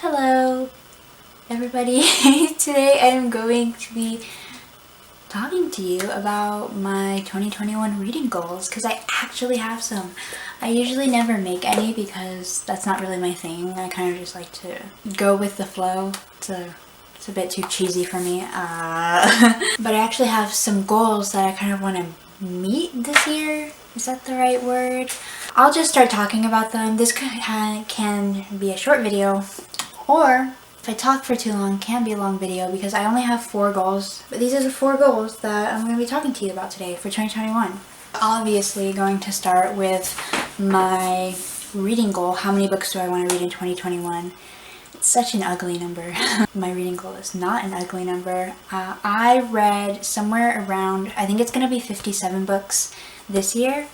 Hello everybody. Today I am going to be talking to you about my 2021 reading goals because I actually have some. I usually never make any because that's not really my thing. I kind of just like to go with the flow. It's a bit too cheesy for me. But I actually have some goals that I kind of want to meet this year. Is that the right word? I'll just start talking about them. This can be a short video, or if I talk for too long, can be a long video because I only have 4 goals. But these are the 4 goals that I'm going to be talking to you about today for 2021. Obviously going to start with my reading goal. How many books do I want to read in 2021? It's such an ugly number. My reading goal is not an ugly number. I read somewhere around, I think it's going to be 57 books this year,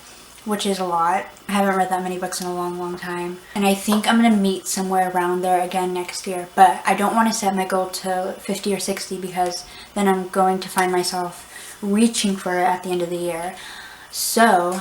which is a lot. I haven't read that many books in a long time. And I think I'm going to meet somewhere around there again next year. But I don't want to set my goal to 50 or 60 because then I'm going to find myself reaching for it at the end of the year. So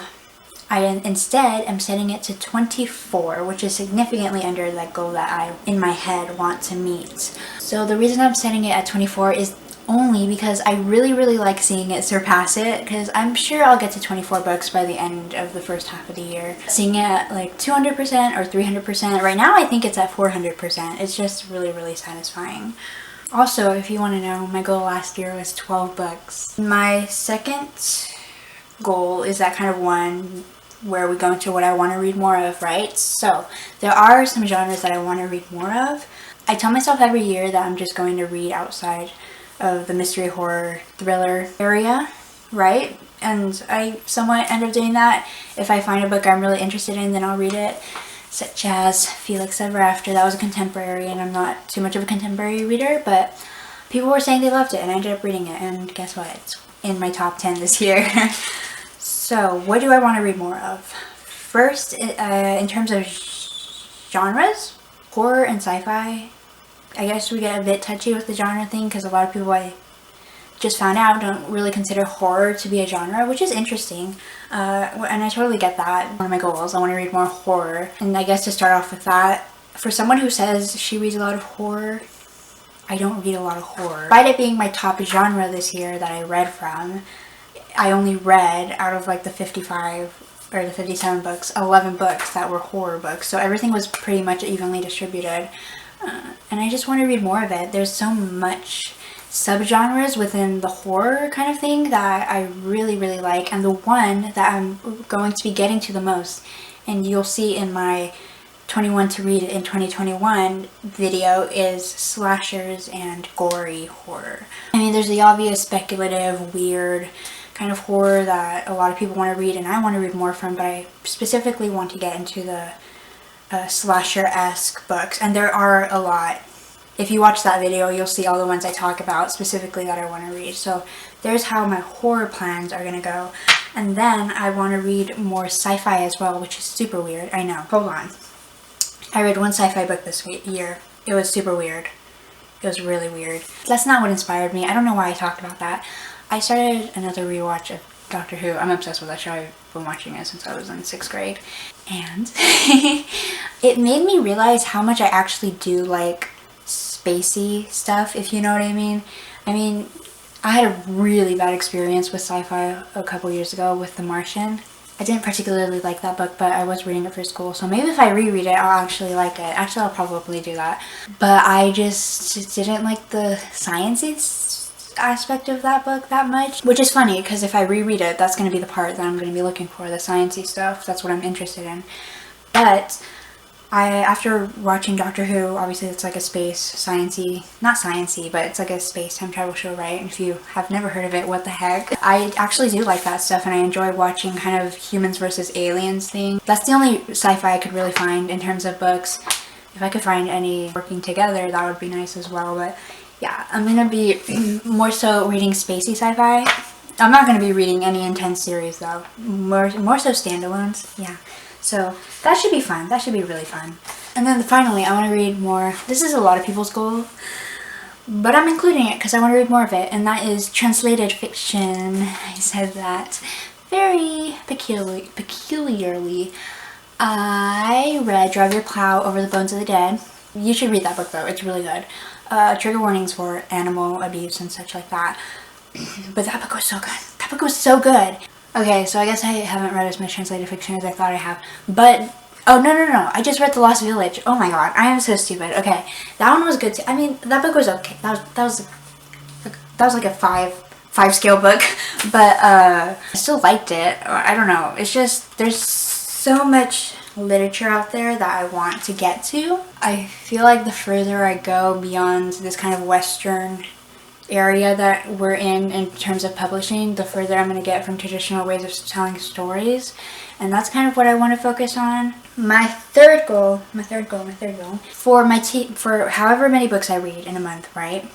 I instead am setting it to 24, which is significantly under that goal that I, in my head, want to meet. So the reason I'm setting it at 24 is only because I really like seeing it surpass it, because I'm sure I'll get to 24 books by the end of the first half of the year. Seeing it at like 200% or 300%, right now I think it's at 400%. It's just really satisfying. Also, if you want to know, my goal last year was 12 books. My second goal is that kind of one where we go into what I want to read more of, right? So there are some genres that I want to read more of. I tell myself every year that I'm just going to read outside of the mystery, horror, thriller area, right? And I somewhat end up doing that. If I find a book I'm really interested in, then I'll read it, such as Felix Ever After. That was a contemporary, and I'm not too much of a contemporary reader, but people were saying they loved it, and I ended up reading it, and guess what? It's in my top 10 this year. So, what do I want to read more of? First, in terms of genres, horror and sci-fi. I guess we get a bit touchy with the genre thing because a lot of people I just found out don't really consider horror to be a genre, which is interesting. And I totally get that. One of my goals, I want to read more horror. And I guess to start off with that, for someone who says she reads a lot of horror, I don't read a lot of horror. Despite it being my top genre this year that I read from, I only read out of like the 55 or the 57 books, 11 books that were horror books. So everything was pretty much evenly distributed. And I just want to read more of it. There's so much subgenres within the horror kind of thing that I really like. And the one that I'm going to be getting to the most, and you'll see in my 21 to read in 2021 video, is slashers and gory horror. I mean, there's the obvious speculative, weird kind of horror that a lot of people want to read and I want to read more from, but I specifically want to get into the slasher-esque books, and there are a lot. If you watch that video, you'll see all the ones I talk about specifically that I want to read. So there's how my horror plans are going to go. And then I want to read more sci-fi as well, which is super weird. I know. Hold on. I read one sci-fi book this year. It was super weird. It was really weird. That's not what inspired me. I don't know why I talked about that. I started another rewatch of Doctor Who. I'm obsessed with that show. I've been watching it since I was in 6th grade. And it made me realize how much I actually do like spacey stuff, if you know what I mean. I mean, I had a really bad experience with sci-fi a couple years ago with The Martian. I didn't particularly like that book, but I was reading it for school, so maybe if I reread it, I'll actually like it. Actually, I'll probably do that. But I just didn't like the sciencey aspect of that book that much, which is funny because if I reread it, that's going to be the part that I'm going to be looking for, the sciencey stuff. That's what I'm interested in. But after watching Doctor Who, obviously it's like a space sciencey, not sciencey, but it's like a space time travel show, right? And if you have never heard of it, what the heck? I actually do like that stuff, and I enjoy watching kind of humans versus aliens thing. That's the only sci-fi I could really find in terms of books. If I could find any working together, that would be nice as well. But yeah, I'm gonna be more so reading spacey sci-fi. I'm not gonna be reading any intense series though. More so standalones. Yeah. So that should be fun. That should be really fun. And then finally, I want to read more. This is a lot of people's goal, but I'm including it because I want to read more of it, and that is translated fiction. I said that very peculiarly. I read Drive Your Plow Over the Bones of the Dead. You should read that book though, it's really good. Trigger warnings for animal abuse and such like that. But that book was so good. That book was so good. Okay, so I guess I haven't read as much translated fiction as I thought I have. But, oh no, I just read The Lost Village. Oh my god, I am so stupid. Okay, that one was good too. I mean, that book was okay. That was like a five scale book. But, I still liked it. I don't know. It's just, there's so much literature out there that I want to get to. I feel like the further I go beyond this kind of Western area that we're in terms of publishing, the further I'm going to get from traditional ways of telling stories, and that's kind of what I want to focus on. My third goal for however many books I read in a month, right?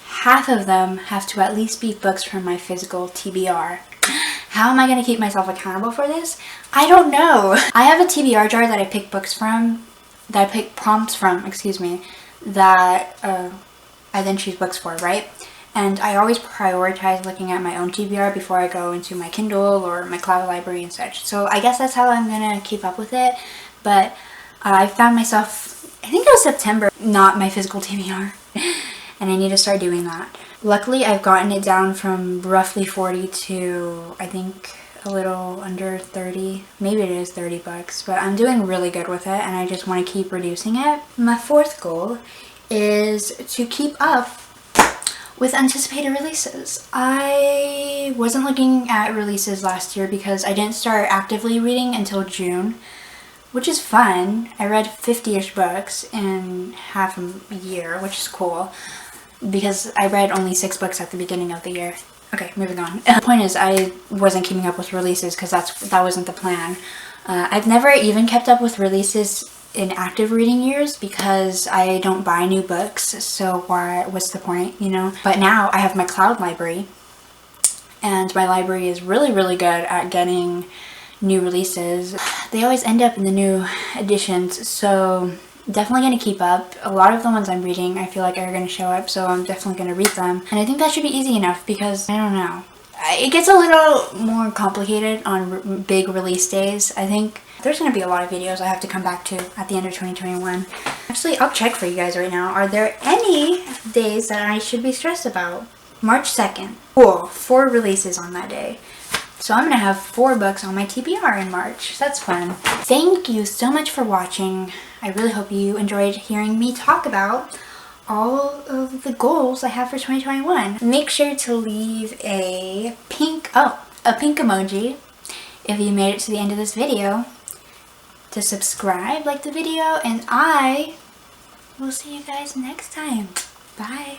Half of them have to at least be books from my physical TBR. How am I going to keep myself accountable for this? I don't know. I have a TBR jar that I pick prompts from, that I then choose books for, right? And I always prioritize looking at my own TBR before I go into my Kindle or my cloud library and such. So I guess that's how I'm going to keep up with it. But I found myself, I think it was September, not my physical TBR. And I need to start doing that. Luckily, I've gotten it down from roughly 40 to, I think, a little under 30. Maybe it is 30 bucks, but I'm doing really good with it and I just want to keep reducing it. My fourth goal is to keep up with anticipated releases. I wasn't looking at releases last year because I didn't start actively reading until June, which is fun. I read 50-ish books in half a year, which is cool, because I read only 6 books at the beginning of the year. Okay, moving on. The point is, I wasn't keeping up with releases because that wasn't the plan. I've never even kept up with releases in active reading years because I don't buy new books, so what's the point, you know? But now I have my cloud library, and my library is really, really good at getting new releases. They always end up in the new editions, so definitely going to keep up. A lot of the ones I'm reading I feel like are going to show up, so I'm definitely going to read them. And I think that should be easy enough because, I don't know, it gets a little more complicated on big release days. I think there's going to be a lot of videos I have to come back to at the end of 2021. Actually, I'll check for you guys right now. Are there any days that I should be stressed about? March 2nd. Cool, 4 releases on that day. So I'm going to have 4 books on my TBR in March. That's fun. Thank you so much for watching. I really hope you enjoyed hearing me talk about all of the goals I have for 2021. Make sure to leave a pink emoji if you made it to the end of this video, to subscribe, like the video, and I will see you guys next time. Bye.